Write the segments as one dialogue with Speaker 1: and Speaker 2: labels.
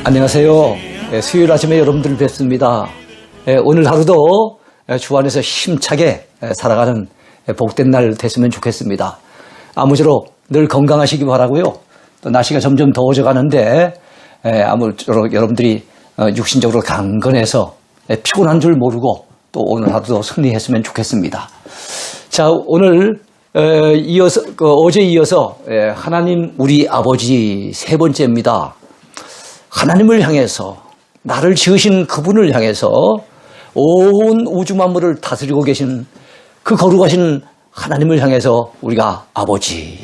Speaker 1: 안녕하세요. 수요일 아침에 여러분들 뵙습니다. 오늘 하루도 주 안에서 힘차게 살아가는 복된 날 됐으면 좋겠습니다. 아무쪼록 늘 건강하시기 바라고요. 또 날씨가 점점 더워져 가는데 아무쪼록 여러분들이 육신적으로 강건해서 피곤한 줄 모르고 또 오늘 하루도 승리했으면 좋겠습니다. 자, 오늘 어제 이어서 하나님 우리 아버지 세 번째입니다. 하나님을 향해서, 나를 지으신 그분을 향해서 온 우주 만물을 다스리고 계신 그 거룩하신 하나님을 향해서 우리가 아버지라고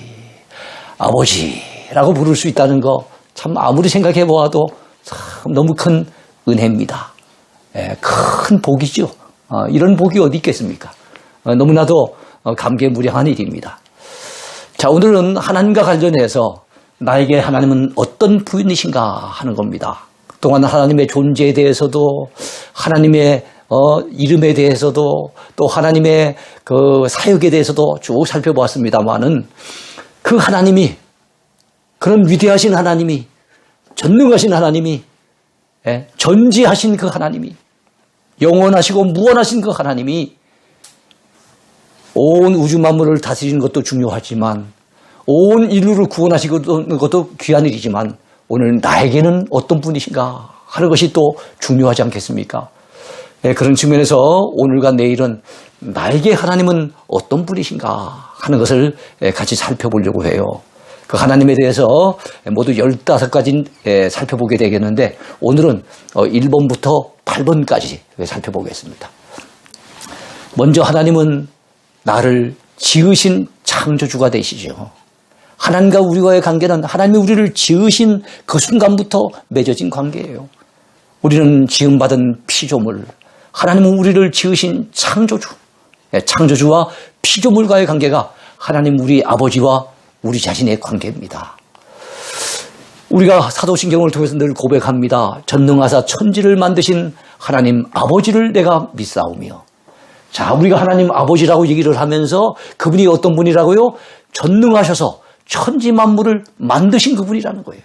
Speaker 1: 부를 수 있다는 거 참 아무리 생각해 보아도 참 너무 큰 은혜입니다. 큰 복이죠. 이런 복이 어디 있겠습니까? 너무나도 감개무량한 일입니다. 자, 오늘은 하나님과 관련해서 나에게 하나님은 어떤 분이신가 하는 겁니다. 그동안 하나님의 존재에 대해서도, 하나님의 이름에 대해서도, 또 하나님의 그 사역에 대해서도 쭉 살펴보았습니다만은 그 하나님이, 그런 위대하신 하나님이, 전능하신 하나님이, 전지하신 그 하나님이, 영원하시고 무한하신 그 하나님이 온 우주 만물을 다스리는 것도 중요하지만 온 인류를 구원하시는 것도 귀한 일이지만 오늘 나에게는 어떤 분이신가 하는 것이 또 중요하지 않겠습니까? 그런 측면에서 오늘과 내일은 나에게 하나님은 어떤 분이신가 하는 것을 같이 살펴보려고 해요. 그 하나님에 대해서 모두 15가지 살펴보게 되겠는데 오늘은 1번부터 8번까지 살펴보겠습니다. 먼저 하나님은 나를 지으신 창조주가 되시죠. 하나님과 우리와의 관계는 하나님이 우리를 지으신 그 순간부터 맺어진 관계예요. 우리는 지음받은 피조물, 하나님은 우리를 지으신 창조주, 창조주와 피조물과의 관계가 하나님 우리 아버지와 우리 자신의 관계입니다. 우리가 사도신경을 통해서 늘 고백합니다. 전능하사 천지를 만드신 하나님 아버지를 내가 믿사오며. 자, 우리가 하나님 아버지라고 얘기를 하면서 그분이 어떤 분이라고요? 전능하셔서 천지 만물을 만드신 그분이라는 거예요.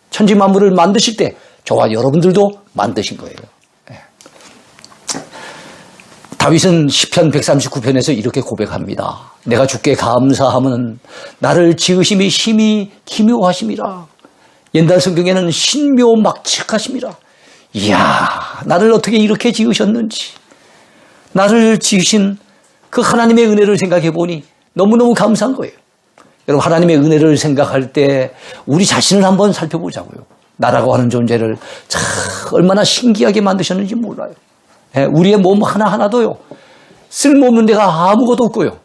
Speaker 1: 천지 만물을 만드실 때 저와 여러분들도 만드신 거예요. 다윗은 시편 139편에서 이렇게 고백합니다. 내가 주께 감사함은 나를 지으심이 심히 기묘하심이라. 옛날 성경에는 신묘막측하심이라. 이야, 나를 어떻게 이렇게 지으셨는지. 나를 지으신 그 하나님의 은혜를 생각해 보니 너무너무 감사한 거예요. 여러분, 하나님의 은혜를 생각할 때 우리 자신을 한번 살펴보자고요. 나라고 하는 존재를 참 얼마나 신기하게 만드셨는지 몰라요. 우리의 몸 하나하나도요, 쓸모없는 데가 아무것도 없고요.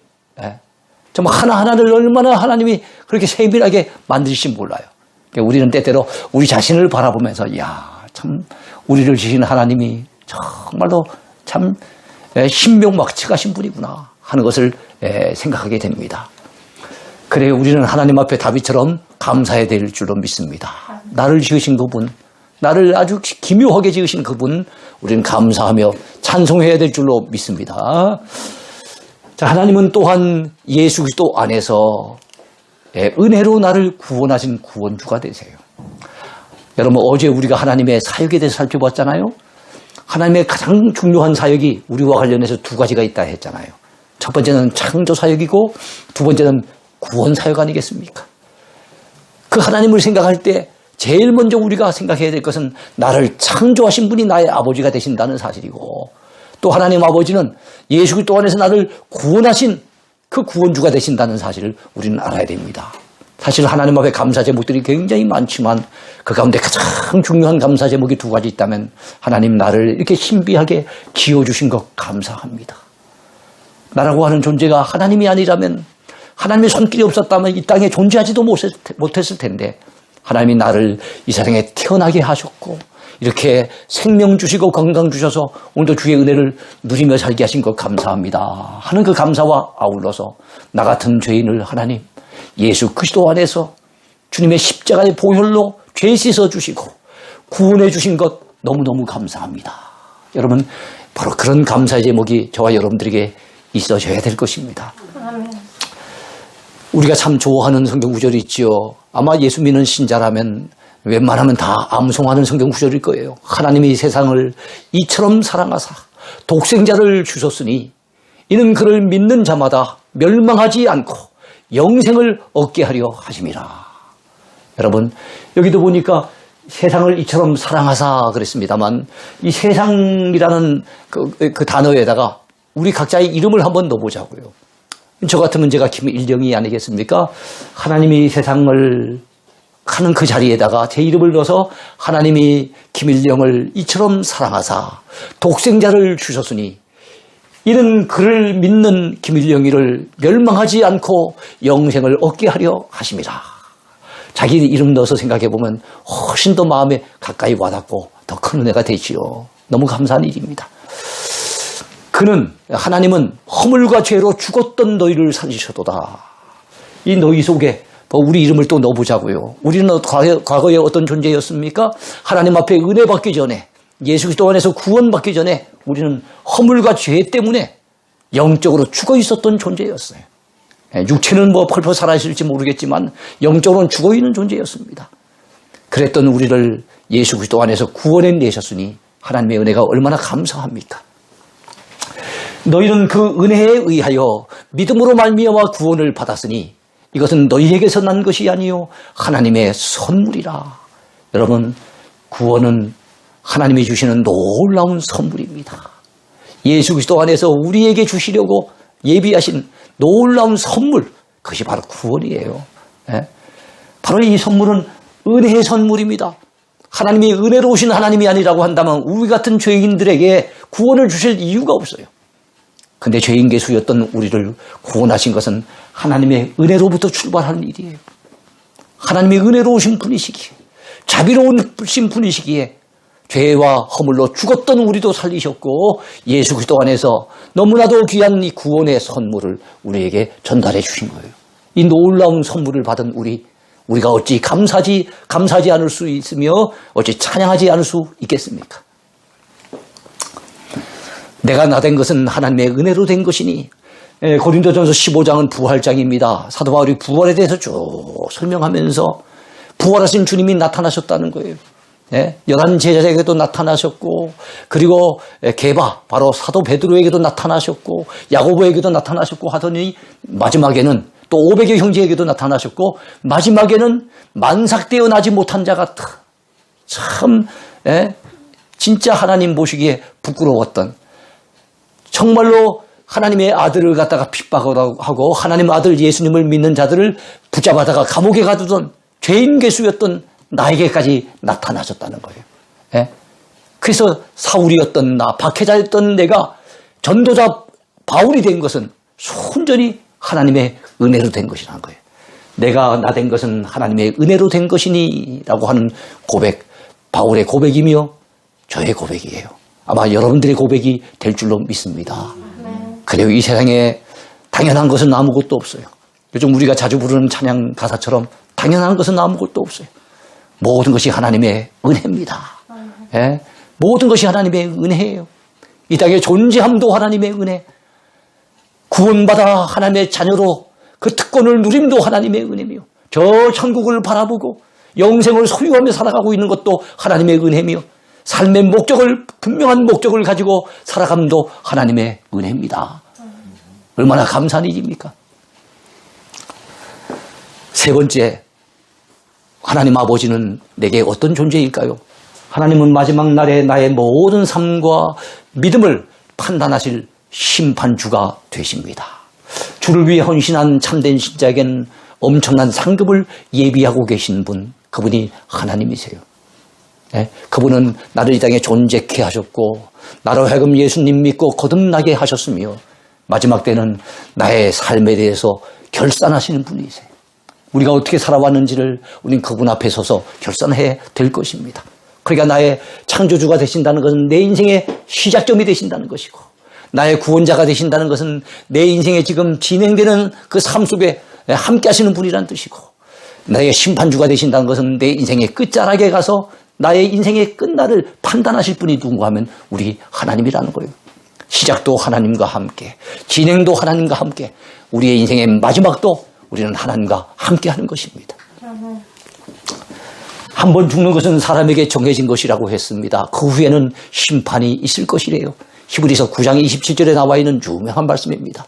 Speaker 1: 정말 하나하나를 얼마나 하나님이 그렇게 세밀하게 만드실지 몰라요. 우리는 때때로 우리 자신을 바라보면서, 이야, 참, 우리를 지으신 하나님이 정말로 참 신명막측하신 분이구나 하는 것을 생각하게 됩니다. 그래, 우리는 하나님 앞에 다윗처럼 감사해야 될 줄로 믿습니다. 나를 지으신 그분, 나를 아주 기묘하게 지으신 그분, 우리는 감사하며 찬송해야 될 줄로 믿습니다. 자, 하나님은 또한 예수 그리스도 안에서 은혜로 나를 구원하신 구원주가 되세요. 여러분, 어제 우리가 하나님의 사역에 대해서 살펴봤잖아요. 하나님의 가장 중요한 사역이 우리와 관련해서 두 가지가 있다 했잖아요. 첫 번째는 창조 사역이고 두 번째는 구원 사역 아니겠습니까? 그 하나님을 생각할 때 제일 먼저 우리가 생각해야 될 것은 나를 창조하신 분이 나의 아버지가 되신다는 사실이고, 또 하나님 아버지는 예수 그리스도 안에서 나를 구원하신 그 구원주가 되신다는 사실을 우리는 알아야 됩니다. 사실 하나님 앞에 감사 제목들이 굉장히 많지만 그 가운데 가장 중요한 감사 제목이 두 가지 있다면, 하나님 나를 이렇게 신비하게 지어주신 것 감사합니다. 나라고 하는 존재가 하나님이 아니라면, 하나님의 손길이 없었다면 이 땅에 존재하지도 못했을 텐데, 하나님이 나를 이 세상에 태어나게 하셨고 이렇게 생명 주시고 건강 주셔서 오늘도 주의 은혜를 누리며 살게 하신 것 감사합니다 하는 그 감사와 아울러서 나 같은 죄인을 하나님 예수 그리스도 안에서 주님의 십자가의 보혈로 죄 씻어 주시고 구원해 주신 것 너무너무 감사합니다. 여러분, 바로 그런 감사의 제목이 저와 여러분들에게 있어져야 될 것입니다. 우리가 참 좋아하는 성경 구절이 있죠. 아마 예수 믿는 신자라면 웬만하면 다 암송하는 성경 구절일 거예요. 하나님이 세상을 이처럼 사랑하사 독생자를 주셨으니 이는 그를 믿는 자마다 멸망하지 않고 영생을 얻게 하려 하심이라. 여러분, 여기도 보니까 세상을 이처럼 사랑하사 그랬습니다만 이 세상이라는 그 단어에다가 우리 각자의 이름을 한번 넣어보자고요. 저 같으면 제가 김일령이 아니겠습니까? 하나님이 세상을 하는 그 자리에다가 제 이름을 넣어서 하나님이 김일령을 이처럼 사랑하사 독생자를 주셨으니 이는 그를 믿는 김일령이를 멸망하지 않고 영생을 얻게 하려 하심이라. 자기 이름 넣어서 생각해보면 훨씬 더 마음에 가까이 와닿고 더 큰 은혜가 되지요. 너무 감사한 일입니다. 하나님은 허물과 죄로 죽었던 너희를 살리셔도다. 이 너희 속에 우리 이름을 또 넣어보자고요. 우리는 과거에 어떤 존재였습니까? 하나님 앞에 은혜 받기 전에, 예수 그리스도 안에서 구원받기 전에 우리는 허물과 죄 때문에 영적으로 죽어 있었던 존재였어요. 육체는 펄펄 살아있을지 모르겠지만 영적으로는 죽어 있는 존재였습니다. 그랬던 우리를 예수 그리스도 안에서 구원해 내셨으니 하나님의 은혜가 얼마나 감사합니까? 너희는 그 은혜에 의하여 믿음으로 말미암아 구원을 받았으니 이것은 너희에게서 난 것이 아니요 하나님의 선물이라. 여러분, 구원은 하나님이 주시는 놀라운 선물입니다. 예수 그리스도 안에서 우리에게 주시려고 예비하신 놀라운 선물, 그것이 바로 구원이에요. 바로 이 선물은 은혜의 선물입니다. 하나님이 은혜로우신 하나님이 아니라고 한다면 우리 같은 죄인들에게 구원을 주실 이유가 없어요. 근데 죄인 개수였던 우리를 구원하신 것은 하나님의 은혜로부터 출발하는 일이에요. 하나님이 은혜로우신 분이시기에, 자비로우신 분이시기에 죄와 허물로 죽었던 우리도 살리셨고 예수 그리스도 안에서 너무나도 귀한 이 구원의 선물을 우리에게 전달해 주신 거예요. 이 놀라운 선물을 받은 우리가 어찌 감사하지 않을 수 있으며 어찌 찬양하지 않을 수 있겠습니까? 내가 나 된 것은 하나님의 은혜로 된 것이니. 고린도전서 15장은 부활장입니다. 사도 바울이 부활에 대해서 쭉 설명하면서 부활하신 주님이 나타나셨다는 거예요. 11제자에게도 나타나셨고, 그리고 게바, 바로 사도 베드로에게도 나타나셨고, 야고보에게도 나타나셨고 하더니 마지막에는 또 500여 형제에게도 나타나셨고, 마지막에는 만삭되어 나지 못한 자가 참 진짜 하나님 보시기에 부끄러웠던, 정말로 하나님의 아들을 갖다가 핍박하고 하나님 아들 예수님을 믿는 자들을 붙잡아다가 감옥에 가두던 죄인 개수였던 나에게까지 나타나셨다는 거예요. 그래서 사울이었던 나, 박해자였던 내가 전도자 바울이 된 것은 순전히 하나님의 은혜로 된 것이라는 거예요. 내가 나 된 것은 하나님의 은혜로 된 것이니 라고 하는 고백, 바울의 고백이며 저의 고백이에요. 아마 여러분들의 고백이 될 줄로 믿습니다. 그래요. 이 세상에 당연한 것은 아무것도 없어요. 요즘 우리가 자주 부르는 찬양 가사처럼 당연한 것은 아무것도 없어요. 모든 것이 하나님의 은혜입니다. 모든 것이 하나님의 은혜예요. 이 땅에 존재함도 하나님의 은혜, 구원받아 하나님의 자녀로 그 특권을 누림도 하나님의 은혜며, 저 천국을 바라보고 영생을 소유하며 살아가고 있는 것도 하나님의 은혜며, 삶의 분명한 목적을 가지고 살아감도 하나님의 은혜입니다. 얼마나 감사한 일입니까? 세 번째, 하나님 아버지는 내게 어떤 존재일까요? 하나님은 마지막 날에 나의 모든 삶과 믿음을 판단하실 심판주가 되십니다. 주를 위해 헌신한 참된 신자에겐 엄청난 상급을 예비하고 계신 분, 그분이 하나님이세요. 그분은 나를 이 땅에 존재케 하셨고 나로 하여금 예수님 믿고 거듭나게 하셨으며 마지막 때는 나의 삶에 대해서 결산하시는 분이세요. 우리가 어떻게 살아왔는지를 우린 그분 앞에 서서 결산해야 될 것입니다. 그러니까 나의 창조주가 되신다는 것은 내 인생의 시작점이 되신다는 것이고, 나의 구원자가 되신다는 것은 내 인생에 지금 진행되는 그 삶 속에 함께 하시는 분이라는 뜻이고, 나의 심판주가 되신다는 것은 내 인생의 끝자락에 가서 나의 인생의 끝날을 판단하실 분이 누군가 하면 우리 하나님이라는 거예요. 시작도 하나님과 함께, 진행도 하나님과 함께, 우리의 인생의 마지막도 우리는 하나님과 함께 하는 것입니다. 한 번 죽는 것은 사람에게 정해진 것이라고 했습니다. 그 후에는 심판이 있을 것이래요. 히브리서 9장 27절에 나와 있는 유명한 말씀입니다.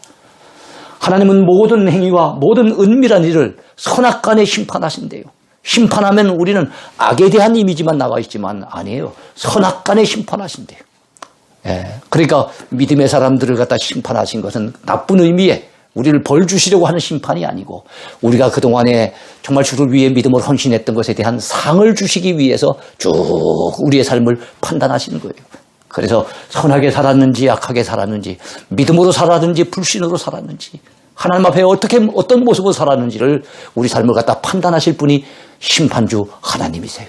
Speaker 1: 하나님은 모든 행위와 모든 은밀한 일을 선악간에 심판하신대요. 심판하면 우리는 악에 대한 이미지만 나와 있지만 아니에요. 선악간에 심판하신대요. 그러니까 믿음의 사람들을 갖다 심판하신 것은 나쁜 의미의 우리를 벌 주시려고 하는 심판이 아니고 우리가 그동안에 정말 주를 위해 믿음을 헌신했던 것에 대한 상을 주시기 위해서 쭉 우리의 삶을 판단하시는 거예요. 그래서 선하게 살았는지 악하게 살았는지 믿음으로 살았는지 불신으로 살았는지 하나님 앞에 어떤 모습으로 살았는지를 우리 삶을 갖다 판단하실 분이 심판주 하나님이세요.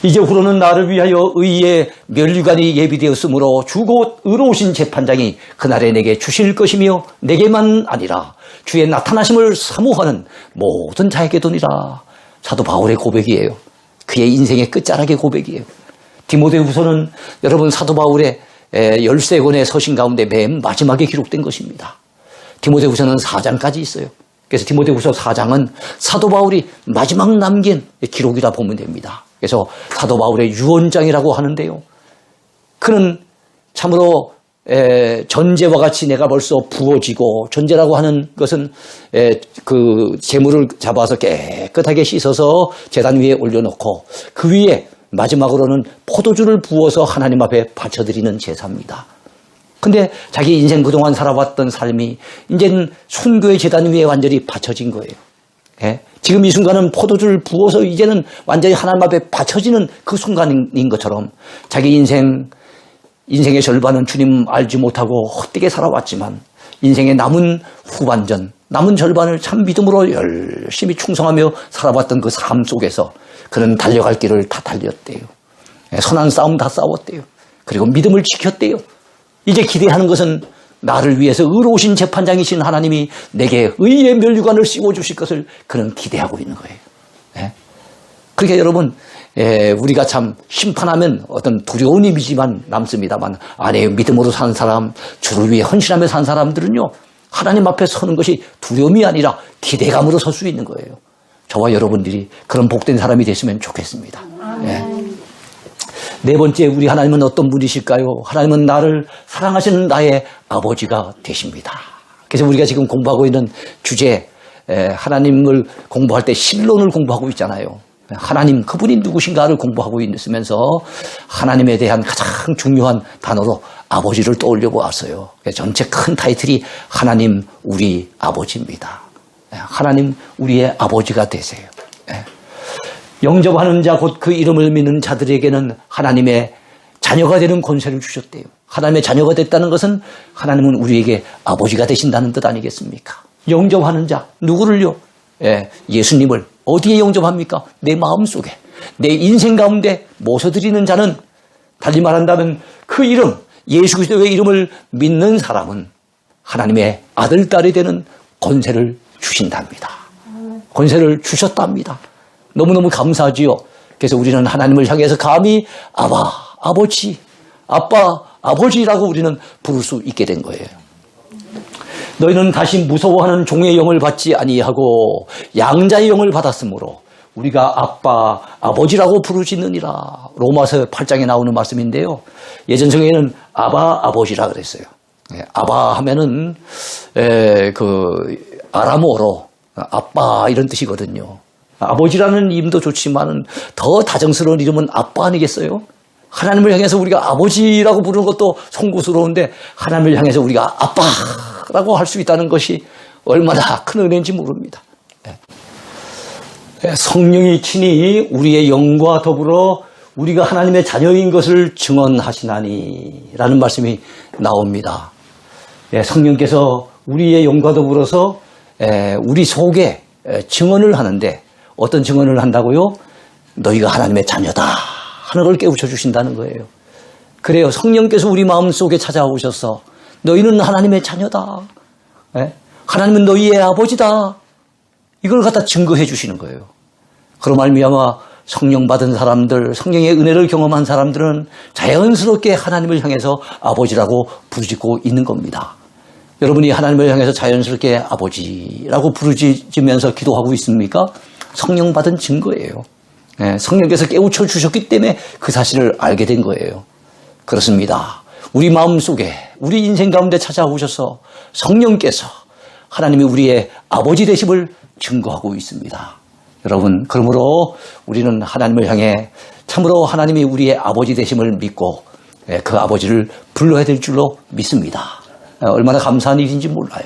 Speaker 1: 이제후로는 나를 위하여 의의 면류관이 예비되었으므로 주곧 의로우신 재판장이 그날에 내게 주실 것이며 내게만 아니라 주의 나타나심을 사모하는 모든 자에게도니라. 사도 바울의 고백이에요. 그의 인생의 끝자락의 고백이에요. 디모데후서는 여러분 사도 바울의 13권의 서신 가운데 맨 마지막에 기록된 것입니다. 디모데후서는 4장까지 있어요. 그래서 디모데후서 4장은 사도 바울이 마지막 남긴 기록이라 보면 됩니다. 그래서 사도 바울의 유언장이라고 하는데요. 그는 참으로 전제와 같이 내가 벌써 부어지고, 전제라고 하는 것은 그 재물을 잡아서 깨끗하게 씻어서 제단 위에 올려놓고 그 위에 마지막으로는 포도주를 부어서 하나님 앞에 바쳐드리는 제사입니다. 근데 자기 인생 그동안 살아왔던 삶이 이제는 순교의 제단 위에 완전히 바쳐진 거예요. 지금 이 순간은 포도주를 부어서 이제는 완전히 하나님 앞에 바쳐지는 그 순간인 것처럼 자기 인생의 절반은 주님 알지 못하고 헛되게 살아왔지만 인생의 남은 후반전, 남은 절반을 참 믿음으로 열심히 충성하며 살아왔던 그 삶 속에서 그는 달려갈 길을 다 달렸대요. 선한 싸움 다 싸웠대요. 그리고 믿음을 지켰대요. 이제 기대하는 것은 나를 위해서 의로우신 재판장이신 하나님이 내게 의의 면류관을 씌워주실 것을 그는 기대하고 있는 거예요. 그러니까 여러분, 우리가 참 심판하면 어떤 두려운 이미지만 남습니다만 아내의 믿음으로 산 사람, 주를 위해 헌신하며 산 사람들은요, 하나님 앞에 서는 것이 두려움이 아니라 기대감으로 설 수 있는 거예요. 저와 여러분들이 그런 복된 사람이 됐으면 좋겠습니다. 네 번째, 우리 하나님은 어떤 분이실까요? 하나님은 나를 사랑하시는 나의 아버지가 되십니다. 그래서 우리가 지금 공부하고 있는 주제, 하나님을 공부할 때 신론을 공부하고 있잖아요. 하나님, 그분이 누구신가를 공부하고 있으면서 하나님에 대한 가장 중요한 단어로 아버지를 떠올려 보았어요. 전체 큰 타이틀이 하나님 우리 아버지입니다. 하나님 우리의 아버지가 되세요. 영접하는 자, 곧 그 이름을 믿는 자들에게는 하나님의 자녀가 되는 권세를 주셨대요. 하나님의 자녀가 됐다는 것은 하나님은 우리에게 아버지가 되신다는 뜻 아니겠습니까? 영접하는 자, 누구를요? 예수님을 어디에 영접합니까? 내 마음속에, 내 인생 가운데 모셔드리는 자는, 달리 말한다면 그 이름, 예수 그리스도의 이름을 믿는 사람은 하나님의 아들, 딸이 되는 권세를 주신답니다. 권세를 주셨답니다. 너무너무 감사하지요. 그래서 우리는 하나님을 향해서 감히 아바, 아버지, 아빠, 아버지라고 우리는 부를 수 있게 된 거예요. 너희는 다시 무서워하는 종의 영을 받지 아니하고 양자의 영을 받았으므로 우리가 아빠, 아버지라고 부르짖느니라. 로마서 8장에 나오는 말씀인데요. 예전 성경에는 아바, 아버지라 그랬어요. 아바 하면은 아람어로 아빠 이런 뜻이거든요. 아버지라는 이름도 좋지만 더 다정스러운 이름은 아빠 아니겠어요? 하나님을 향해서 우리가 아버지라고 부르는 것도 송구스러운데 하나님을 향해서 우리가 아빠라고 할 수 있다는 것이 얼마나 큰 은혜인지 모릅니다. 성령이 친히 우리의 영과 더불어 우리가 하나님의 자녀인 것을 증언하시나니 라는 말씀이 나옵니다. 성령께서 우리의 영과 더불어서 우리 속에 증언을 하는데, 어떤 증언을 한다고요? 너희가 하나님의 자녀다 하는 걸 깨우쳐 주신다는 거예요. 그래요. 성령께서 우리 마음속에 찾아오셔서 너희는 하나님의 자녀다. 하나님은 너희의 아버지다. 이걸 갖다 증거해 주시는 거예요. 그로 말미암아 성령 받은 사람들, 성령의 은혜를 경험한 사람들은 자연스럽게 하나님을 향해서 아버지라고 부르짖고 있는 겁니다. 여러분이 하나님을 향해서 자연스럽게 아버지라고 부르짖으면서 기도하고 있습니까? 성령 받은 증거예요. 성령께서 깨우쳐 주셨기 때문에 그 사실을 알게 된 거예요. 그렇습니다. 우리 마음속에 우리 인생 가운데 찾아오셔서 성령께서 하나님이 우리의 아버지 되심을 증거하고 있습니다. 여러분, 그러므로 우리는 하나님을 향해 참으로 하나님이 우리의 아버지 되심을 믿고 그 아버지를 불러야 될 줄로 믿습니다. 얼마나 감사한 일인지 몰라요.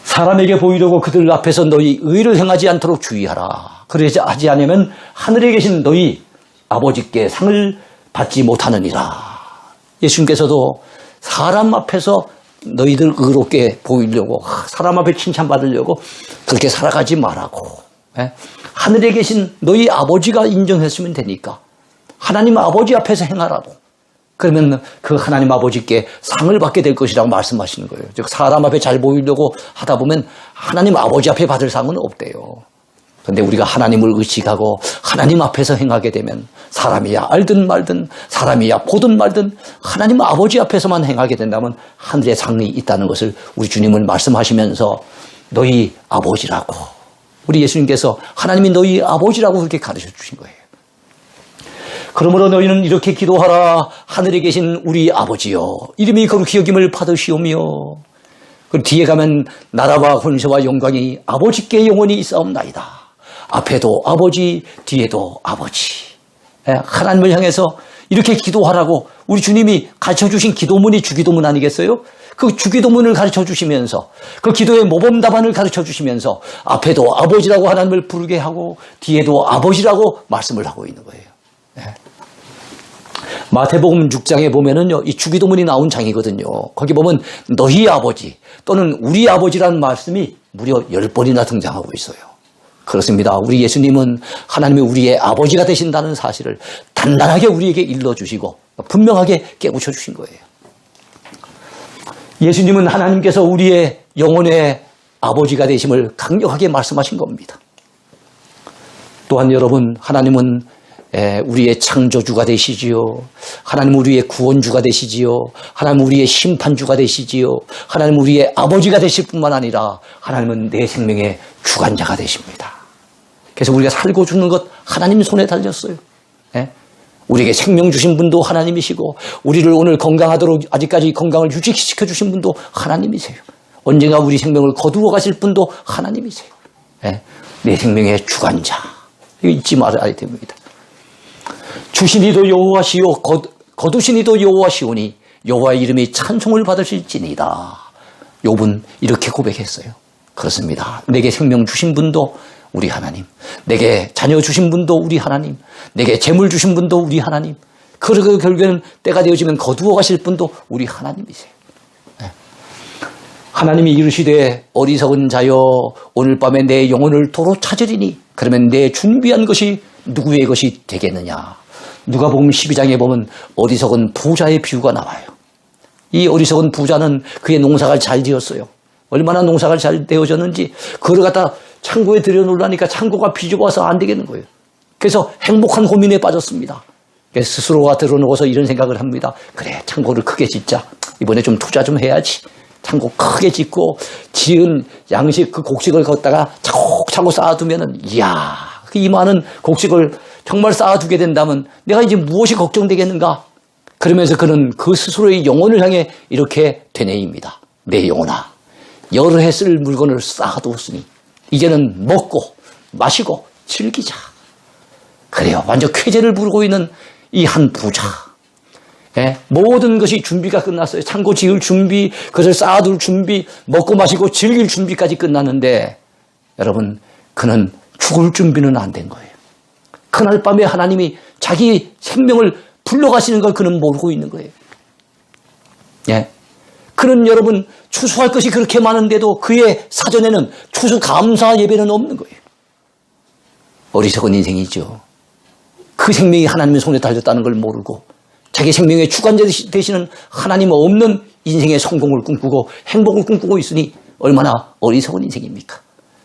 Speaker 1: 사람에게 보이려고 그들 앞에서 너희 의를 행하지 않도록 주의하라. 그러지 하지 않으면 하늘에 계신 너희 아버지께 상을 받지 못하느니라. 예수님께서도 사람 앞에서 너희들 의롭게 보이려고, 사람 앞에 칭찬받으려고 그렇게 살아가지 말라고. 하늘에 계신 너희 아버지가 인정했으면 되니까 하나님 아버지 앞에서 행하라고. 그러면 그 하나님 아버지께 상을 받게 될 것이라고 말씀하시는 거예요. 즉 사람 앞에 잘 보이려고 하다 보면 하나님 아버지 앞에 받을 상은 없대요. 그런데 우리가 하나님을 의식하고 하나님 앞에서 행하게 되면 사람이야 알든 말든 사람이야 보든 말든 하나님 아버지 앞에서만 행하게 된다면 하늘의 상이 있다는 것을 우리 주님은 말씀하시면서 너희 아버지라고, 우리 예수님께서 하나님이 너희 아버지라고 그렇게 가르쳐 주신 거예요. 그러므로 너희는 이렇게 기도하라. 하늘에 계신 우리 아버지여, 이름이 거룩히 여김을 받으시오며. 그 뒤에 가면 나라와 권세와 영광이 아버지께 영원히 있사옵나이다. 앞에도 아버지, 뒤에도 아버지. 하나님을 향해서 이렇게 기도하라고 우리 주님이 가르쳐주신 기도문이 주기도문 아니겠어요? 그 주기도문을 가르쳐 주시면서 그 기도의 모범 답안을 가르쳐 주시면서 앞에도 아버지라고 하나님을 부르게 하고 뒤에도 아버지라고 말씀을 하고 있는 거예요. 마태복음 6장에 보면은요, 이 주기도문이 나온 장이거든요. 거기 보면 너희 아버지 또는 우리 아버지라는 말씀이 무려 10번이나 등장하고 있어요. 그렇습니다. 우리 예수님은 하나님이 우리의 아버지가 되신다는 사실을 단단하게 우리에게 일러주시고 분명하게 깨우쳐 주신 거예요. 예수님은 하나님께서 우리의 영혼의 아버지가 되심을 강력하게 말씀하신 겁니다. 또한 여러분, 하나님은 우리의 창조주가 되시지요. 하나님 우리의 구원주가 되시지요. 하나님 우리의 심판주가 되시지요. 하나님 우리의 아버지가 되실 뿐만 아니라 하나님은 내 생명의 주관자가 되십니다. 그래서 우리가 살고 죽는 것 하나님 손에 달렸어요. 우리에게 생명 주신 분도 하나님이시고 우리를 오늘 건강하도록 아직까지 건강을 유지시켜 주신 분도 하나님이세요. 언젠가 우리 생명을 거두어 가실 분도 하나님이세요. 내 생명의 주관자. 이거 잊지 말아야 됩니다. 주시니도 여호와시요 거두시니도 여호와시오니 여호와의 이름이 찬송을 받으실지니이다. 욥은 이렇게 고백했어요. 그렇습니다. 내게 생명 주신 분도 우리 하나님, 내게 자녀 주신 분도 우리 하나님, 내게 재물 주신 분도 우리 하나님, 그리고 결국에는 때가 되어지면 거두어 가실 분도 우리 하나님이세요. 하나님이 이르시되 어리석은 자여 오늘 밤에 내 영혼을 도로 찾으리니 그러면 내 준비한 것이 누구의 것이 되겠느냐. 누가복음 12장에 보면 어리석은 부자의 비유가 나와요. 이 어리석은 부자는 그의 농사를 잘 지었어요. 얼마나 농사가 잘 되어졌는지 그걸 갖다 창고에 들여놓으려니까 창고가 비좁아서 안 되겠는 거예요. 그래서 행복한 고민에 빠졌습니다. 스스로가 들어놓고서 이런 생각을 합니다. 그래, 창고를 크게 짓자. 이번에 좀 투자 좀 해야지. 창고 크게 짓고 지은 양식 그 곡식을 걷다가 차곡차곡 쌓아두면은 이야, 이 많은 곡식을 정말 쌓아두게 된다면 내가 이제 무엇이 걱정되겠는가? 그러면서 그는 그 스스로의 영혼을 향해 이렇게 되뇌입니다. 내 영혼아, 여러 해 쓸 물건을 쌓아두었으니 이제는 먹고 마시고 즐기자. 그래요. 완전 쾌재를 부르고 있는 이 한 부자. 모든 것이 준비가 끝났어요. 창고 지을 준비, 그것을 쌓아둘 준비, 먹고 마시고 즐길 준비까지 끝났는데 여러분, 그는 죽을 준비는 안 된 거예요. 그날 밤에 하나님이 자기 생명을 불러가시는 걸 그는 모르고 있는 거예요. 그는 여러분 추수할 것이 그렇게 많은데도 그의 사전에는 추수 감사 예배는 없는 거예요. 어리석은 인생이죠. 그 생명이 하나님의 손에 달렸다는 걸 모르고 자기 생명의 주관자 되시는 하나님 없는 인생의 성공을 꿈꾸고 행복을 꿈꾸고 있으니 얼마나 어리석은 인생입니까?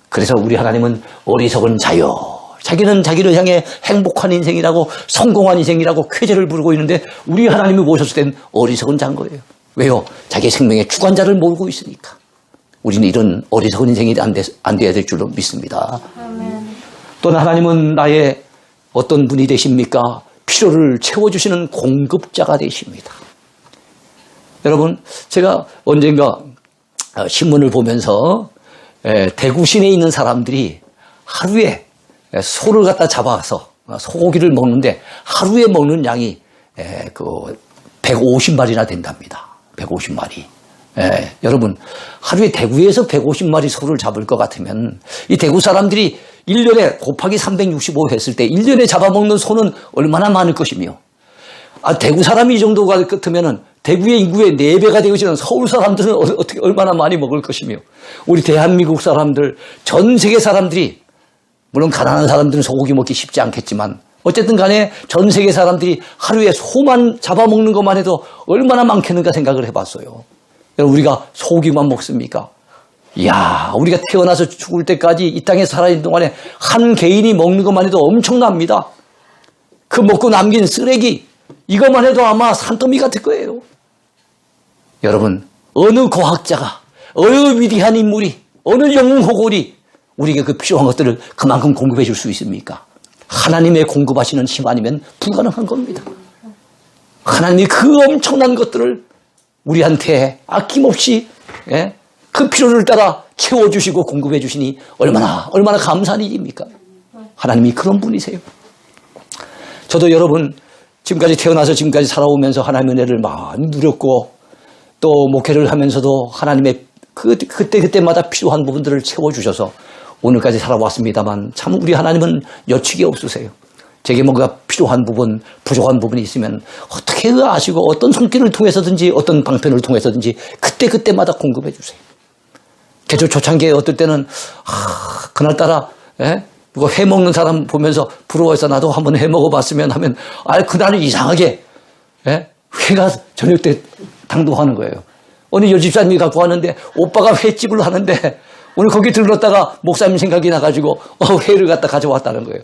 Speaker 1: 그래서 우리 하나님은 어리석은 자여, 자기는 자기를 향해 행복한 인생이라고 성공한 인생이라고 쾌재를 부르고 있는데 우리 하나님이 모셨을 땐 어리석은 자인 거예요. 왜요? 자기 생명의 주관자를 모르고 있으니까. 우리는 이런 어리석은 인생이 안 돼야 될 줄로 믿습니다.
Speaker 2: 아멘.
Speaker 1: 또 하나님은 나의 어떤 분이 되십니까? 필요를 채워주시는 공급자가 되십니다. 여러분, 제가 언젠가 신문을 보면서 대구 시내에 있는 사람들이 하루에 소를 갖다 잡아서 소고기를 먹는데 하루에 먹는 양이 150마리나 된답니다. 150마리. 여러분, 하루에 대구에서 150마리 소를 잡을 것 같으면 이 대구 사람들이 1년에 곱하기 365 했을 때 1년에 잡아먹는 소는 얼마나 많을 것이며, 대구 사람이 이 정도가 같으면 대구의 인구의 4배가 되어지는 서울 사람들은 어떻게 얼마나 많이 먹을 것이며, 우리 대한민국 사람들, 전 세계 사람들이, 물론 가난한 사람들은 소고기 먹기 쉽지 않겠지만 어쨌든 간에 전 세계 사람들이 하루에 소만 잡아먹는 것만 해도 얼마나 많겠는가 생각을 해봤어요. 여러분, 우리가 소고기만 먹습니까? 이야, 우리가 태어나서 죽을 때까지 이 땅에 살아있는 동안에 한 개인이 먹는 것만 해도 엄청납니다. 그 먹고 남긴 쓰레기, 이것만 해도 아마 산더미 같을 거예요. 여러분, 어느 과학자가, 어느 위대한 인물이, 어느 영웅호골이 우리에게 그 필요한 것들을 그만큼 공급해 줄 수 있습니까? 하나님의 공급하시는 힘 아니면 불가능한 겁니다. 하나님이 그 엄청난 것들을 우리한테 아낌없이 그 필요를 따라 채워주시고 공급해 주시니 얼마나 감사한 일입니까? 하나님이 그런 분이세요. 저도 여러분, 지금까지 태어나서 지금까지 살아오면서 하나님의 은혜를 많이 누렸고, 또 목회를 하면서도 하나님의 그때마다 필요한 부분들을 채워주셔서 오늘까지 살아왔습니다만, 참 우리 하나님은 여측이 없으세요. 제게 뭔가 필요한 부분, 부족한 부분이 있으면 어떻게 아시고 어떤 손길을 통해서든지 어떤 방편을 통해서든지 그때마다 공급해 주세요. 개조 초창기에 어떨 때는 그날따라 누가 회 먹는 사람 보면서 부러워해서 나도 한번 회 먹어봤으면 하면 그날은 이상하게 회가 저녁 때 당도하는 거예요. 어느 여집사님이 갖고 왔는데 오빠가 횟집을 하는데 오늘 거기 들렀다가 목사님 생각이 나가지고 회를 갖다 가져왔다는 거예요.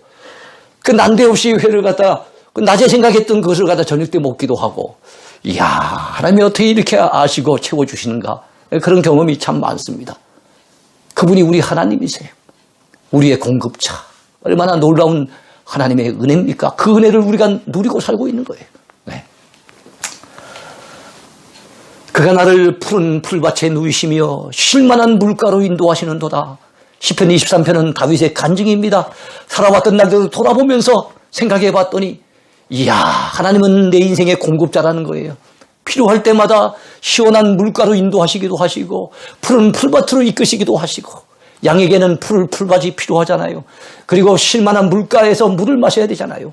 Speaker 1: 그 난데없이 회를 갖다가 낮에 생각했던 것을 갖다 저녁 때 먹기도 하고, 이야, 하나님이 어떻게 이렇게 아시고 채워주시는가, 그런 경험이 참 많습니다. 그분이 우리 하나님이세요. 우리의 공급자. 얼마나 놀라운 하나님의 은혜입니까? 그 은혜를 우리가 누리고 살고 있는 거예요. 네. 그가 나를 푸른 풀밭에 누이시며 쉴만한 물가로 인도하시는도다. 시편 23편은 다윗의 간증입니다. 살아왔던 날들을 돌아보면서 생각해 봤더니, 이야, 하나님은 내 인생의 공급자라는 거예요. 필요할 때마다 시원한 물가로 인도하시기도 하시고, 푸른 풀밭으로 이끄시기도 하시고, 양에게는 풀밭이 필요하잖아요. 그리고 쉴만한 물가에서 물을 마셔야 되잖아요.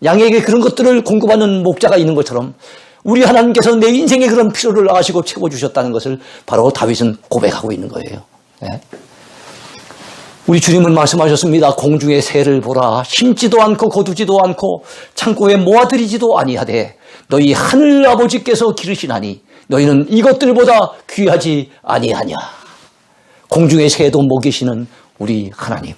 Speaker 1: 양에게 그런 것들을 공급하는 목자가 있는 것처럼 우리 하나님께서 내 인생의 그런 필요를 아시고 채워주셨다는 것을 바로 다윗은 고백하고 있는 거예요. 네. 우리 주님은 말씀하셨습니다. 공중의 새를 보라. 심지도 않고 거두지도 않고 창고에 모아들이지도 아니하되 너희 하늘 아버지께서 기르시나니 너희는 이것들보다 귀하지 아니하냐. 공중의 새도 먹이시는 우리 하나님.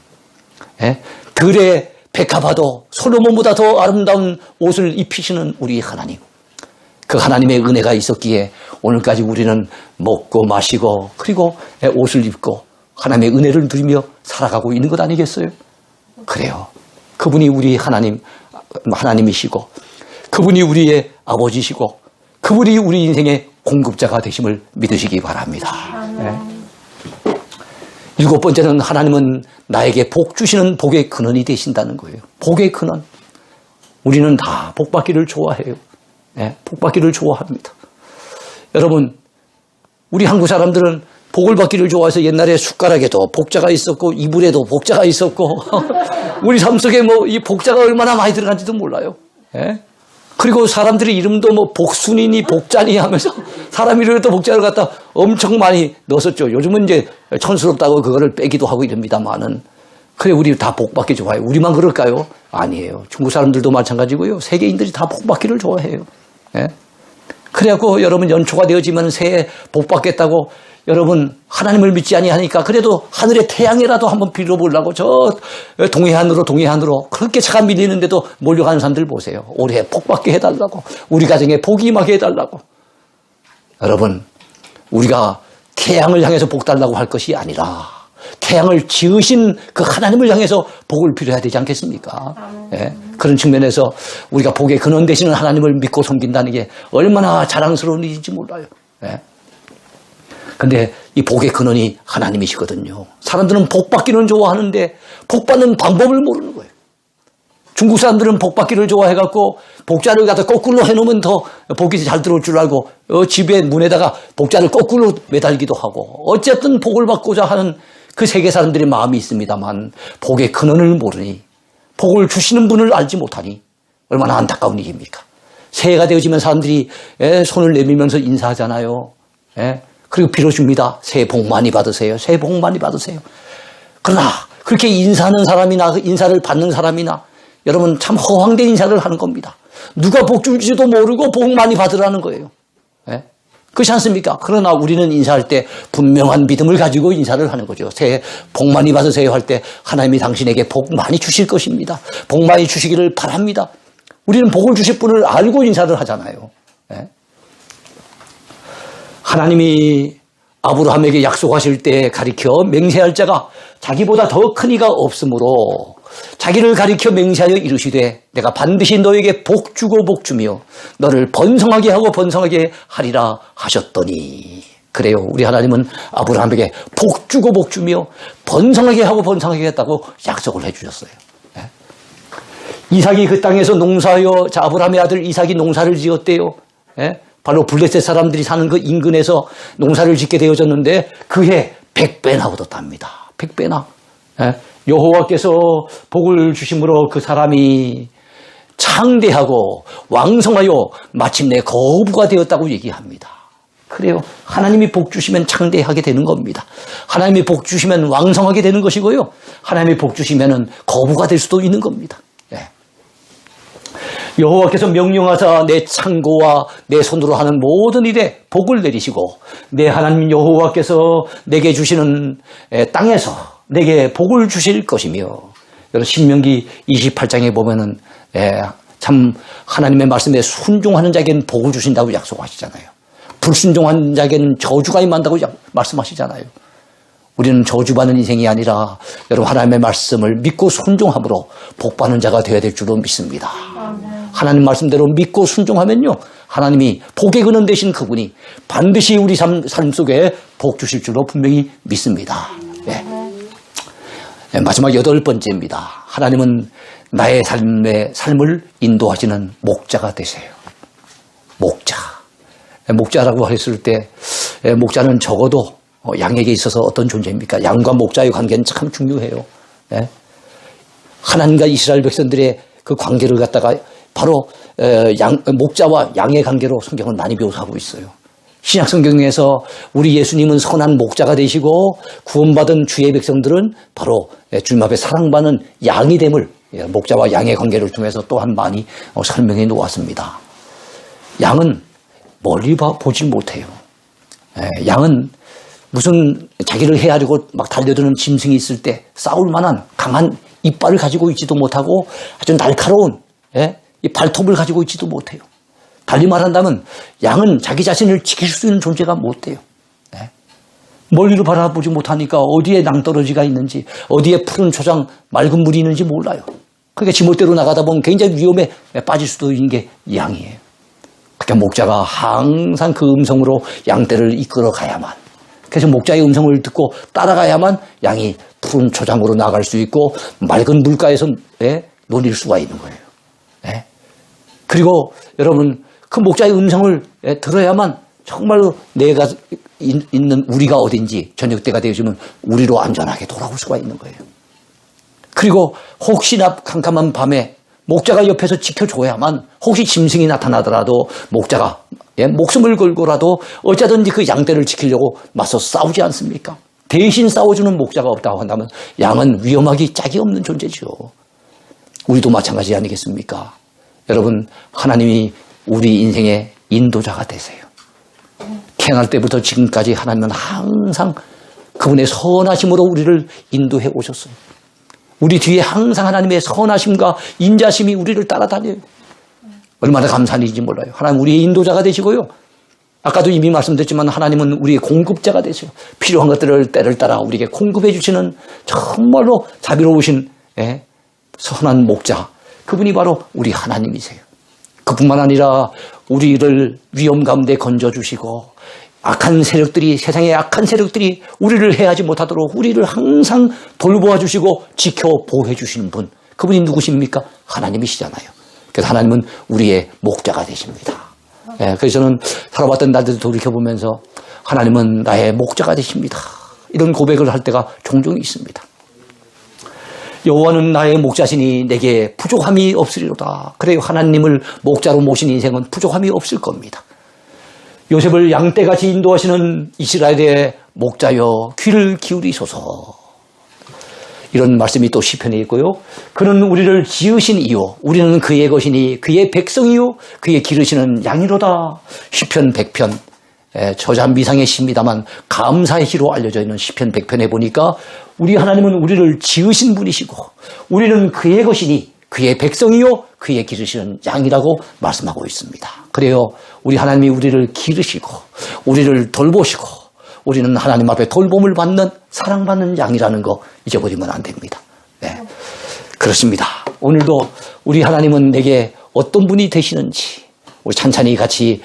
Speaker 1: 들의 백합화도 솔로몬보다 더 아름다운 옷을 입히시는 우리 하나님. 그 하나님의 은혜가 있었기에 오늘까지 우리는 먹고 마시고 그리고 옷을 입고 하나님의 은혜를 누리며 살아가고 있는 것 아니겠어요? 그래요. 그분이 우리 하나님이시고 그분이 우리의 아버지시고 그분이 우리 인생의 공급자가 되심을 믿으시기 바랍니다. 네. 7번째는 하나님은 나에게 복 주시는 복의 근원이 되신다는 거예요. 복의 근원. 우리는 다 복 받기를 좋아해요. 네, 복 받기를 좋아합니다. 여러분, 우리 한국 사람들은 복을 받기를 좋아해서 옛날에 숟가락에도 복자가 있었고 이불에도 복자가 있었고 우리 삶 속에 이 복자가 얼마나 많이 들어간지도 몰라요. 네? 그리고 사람들이 이름도 복순이니 복자니 하면서 사람 이름에도 복자를 갖다 엄청 많이 넣었었죠. 요즘은 이제 촌스럽다고 그거를 빼기도 하고 이럽니다만은. 그래, 우리 다 복 받기 좋아해요. 우리만 그럴까요? 아니에요. 중국 사람들도 마찬가지고요. 세계인들이 다 복 받기를 좋아해요. 예? 그래갖고 여러분 연초가 되어지면 새해 복 받겠다고 여러분 하나님을 믿지 아니하니까 그래도 하늘의 태양이라도 한번 빌어보려고 저 동해안으로 그렇게 차가 밀리는데도 몰려가는 사람들 보세요. 올해 복 받게 해달라고, 우리 가정에 복이 임하게 해달라고. 여러분, 우리가 태양을 향해서 복 달라고 할 것이 아니라 태양을 지으신 그 하나님을 향해서 복을 빌어야 되지 않겠습니까? 예, 그런 측면에서 우리가 복의 근원 되시는 하나님을 믿고 섬긴다는 게 얼마나 자랑스러운 일인지 몰라요. 예. 근데 이 복의 근원이 하나님이시거든요. 사람들은 복 받기는 좋아하는데 복 받는 방법을 모르는 거예요. 중국 사람들은 복 받기를 좋아해갖고 복자를 갖다 거꾸로 해놓으면 더 복이 잘 들어올 줄 알고 집에 문에다가 복자를 거꾸로 매달기도 하고 어쨌든 복을 받고자 하는 그 세계 사람들의 마음이 있습니다만 복의 근원을 모르니 복을 주시는 분을 알지 못하니 얼마나 안타까운 일입니까? 새해가 되어지면 사람들이 손을 내밀면서 인사하잖아요. 그리고 빌어줍니다. 새해 복 많이 받으세요. 새해 복 많이 받으세요. 그러나 그렇게 인사하는 사람이나 인사를 받는 사람이나 여러분 참 허황된 인사를 하는 겁니다. 누가 복 줄지도 모르고 복 많이 받으라는 거예요. 그렇지 않습니까? 그러나 우리는 인사할 때 분명한 믿음을 가지고 인사를 하는 거죠. 새해 복 많이 받으세요 할 때 하나님이 당신에게 복 많이 주실 것입니다. 복 많이 주시기를 바랍니다. 우리는 복을 주실 분을 알고 인사를 하잖아요. 하나님이 아브라함에게 약속하실 때 가리켜 맹세할 자가 자기보다 더 큰 이가 없으므로 자기를 가리켜 맹세하여 이르시되 내가 반드시 너에게 복 주고 복 주며 너를 번성하게 하고 번성하게 하리라 하셨더니 그래요. 우리 하나님은 아브라함에게 복 주고 복 주며 번성하게 하고 번성하게 하겠다고 약속을 해 주셨어요. 이삭이 그 땅에서 농사하여 아브라함의 아들 이삭이 농사를 지었대요. 바로 블레셋 사람들이 사는 그 인근에서 농사를 짓게 되어졌는데 그해 100배나 얻었답니다. 100배나. 여호와께서 복을 주심으로 그 사람이 창대하고 왕성하여 마침내 거부가 되었다고 얘기합니다. 그래요. 하나님이 복 주시면 창대하게 되는 겁니다. 하나님이 복 주시면 왕성하게 되는 것이고요. 하나님이 복 주시면 거부가 될 수도 있는 겁니다. 여호와께서 명령하사 내 창고와 내 손으로 하는 모든 일에 복을 내리시고 내 하나님 여호와께서 내게 주시는 땅에서 내게 복을 주실 것이며 여러분 신명기 28장에 보면은 참 하나님의 말씀에 순종하는 자에게는 복을 주신다고 약속하시잖아요. 불순종한 자에게는 저주가 임한다고 말씀하시잖아요. 우리는 저주받는 인생이 아니라 여러분 하나님의 말씀을 믿고 순종함으로 복받는 자가 되어야 될 줄로 믿습니다. 하나님 말씀대로 믿고 순종하면요 하나님이 복의 근원 되신 그분이 반드시 우리 삶 속에 복 주실 줄로 분명히 믿습니다. 마지막 8번째입니다. 하나님은 나의 삶을 인도하시는 목자가 되세요. 목자라고 했을 때 목자는 적어도 양에게 있어서 어떤 존재입니까? 양과 목자의 관계는 참 중요해요. 하나님과 이스라엘 백성들의 그 관계를 갖다가 바로 목자와 양의 관계로 성경은 많이 묘사하고 있어요. 신약 성경에서 우리 예수님은 선한 목자가 되시고 구원받은 주의 백성들은 바로 주님 앞에 사랑받는 양이 됨을 목자와 양의 관계를 통해서 또한 많이 설명해 놓았습니다. 양은 멀리 보지 못해요. 양은 무슨 자기를 헤아리고 막 달려드는 짐승이 있을 때 싸울 만한 강한 이빨을 가지고 있지도 못하고 아주 날카로운 이 발톱을 가지고 있지도 못해요. 달리 말한다면 양은 자기 자신을 지킬 수 있는 존재가 못 돼요. 멀리를 바라보지 못하니까 어디에 낭떠러지가 있는지 어디에 푸른 초장 맑은 물이 있는지 몰라요. 그러니까 지멋대로 나가다 보면 굉장히 위험에 빠질 수도 있는 게 양이에요. 그러니까 목자가 항상 그 음성으로 양떼를 이끌어 가야만 그래서 목자의 음성을 듣고 따라가야만 양이 푸른 초장으로 나갈 수 있고 맑은 물가에서 놀릴 수가 있는 거예요. 그리고 여러분 그 목자의 음성을 들어야만 정말로 내가 있는 우리가 어딘지 저녁 때가 되어지면 우리로 안전하게 돌아올 수가 있는 거예요. 그리고 혹시나 캄캄한 밤에 목자가 옆에서 지켜줘야만 혹시 짐승이 나타나더라도 목자가 목숨을 걸고라도 어쩌든지 그 양떼를 지키려고 맞서 싸우지 않습니까? 대신 싸워주는 목자가 없다고 한다면 양은 위험하기 짝이 없는 존재죠. 우리도 마찬가지 아니겠습니까? 여러분 하나님이 우리 인생의 인도자가 되세요. 태어날 때부터 지금까지 하나님은 항상 그분의 선하심으로 우리를 인도해 오셨어요. 우리 뒤에 항상 하나님의 선하심과 인자심이 우리를 따라다녀요. 얼마나 감사한 일인지 몰라요. 하나님 우리의 인도자가 되시고요. 아까도 이미 말씀드렸지만 하나님은 우리의 공급자가 되세요. 필요한 것들을 때를 따라 우리에게 공급해 주시는 정말로 자비로우신 선한 목자. 그분이 바로 우리 하나님이세요. 그뿐만 아니라 우리를 위험 가운데 건져주시고 악한 세력들이, 세상의 악한 세력들이 우리를 해하지 못하도록 우리를 항상 돌보아 주시고 지켜 보호해 주시는 분. 그분이 누구십니까? 하나님이시잖아요. 그래서 하나님은 우리의 목자가 되십니다. 그래서 저는 살아왔던 날들 돌이켜보면서 하나님은 나의 목자가 되십니다. 이런 고백을 할 때가 종종 있습니다. 여호와는 나의 목자시니 내게 부족함이 없으리로다. 그래요. 하나님을 목자로 모신 인생은 부족함이 없을 겁니다. 요셉을 양떼같이 인도하시는 이스라엘의 목자여 귀를 기울이소서. 이런 말씀이 또 시편에 있고요. 그는 우리를 지으신 이요 우리는 그의 것이니 그의 백성이요 그의 기르시는 양이로다. 시편 100편 저자 미상의 시입니다만 감사의 시로 알려져 있는 시편 100편에 보니까 우리 하나님은 우리를 지으신 분이시고 우리는 그의 것이니 그의 백성이요 그의 기르시는 양이라고 말씀하고 있습니다. 그래요. 우리 하나님이 우리를 기르시고 우리를 돌보시고 우리는 하나님 앞에 돌봄을 받는 사랑받는 양이라는 거 잊어버리면 안 됩니다. 네. 그렇습니다. 오늘도 우리 하나님은 내게 어떤 분이 되시는지 우리 찬찬히 같이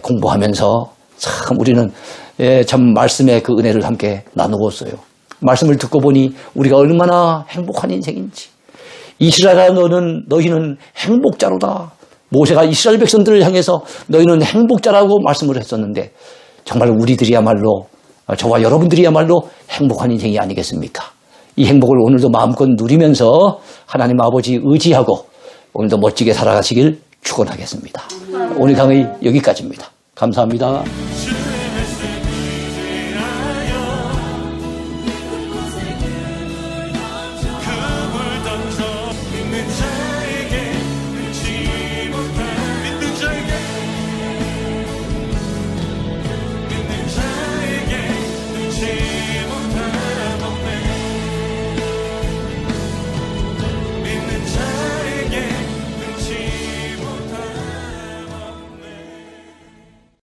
Speaker 1: 공부하면서 참 우리는 참 말씀의 그 은혜를 함께 나누었어요. 말씀을 듣고 보니 우리가 얼마나 행복한 인생인지. 이스라엘아 너희는 행복자로다. 모세가 이스라엘 백성들을 향해서 너희는 행복자라고 말씀을 했었는데 정말 우리들이야말로 저와 여러분들이야말로 행복한 인생이 아니겠습니까? 이 행복을 오늘도 마음껏 누리면서 하나님 아버지 의지하고 오늘도 멋지게 살아가시길 축원하겠습니다. 오늘 강의 여기까지입니다. 감사합니다.
Speaker 2: 그물 던져 있는 자에게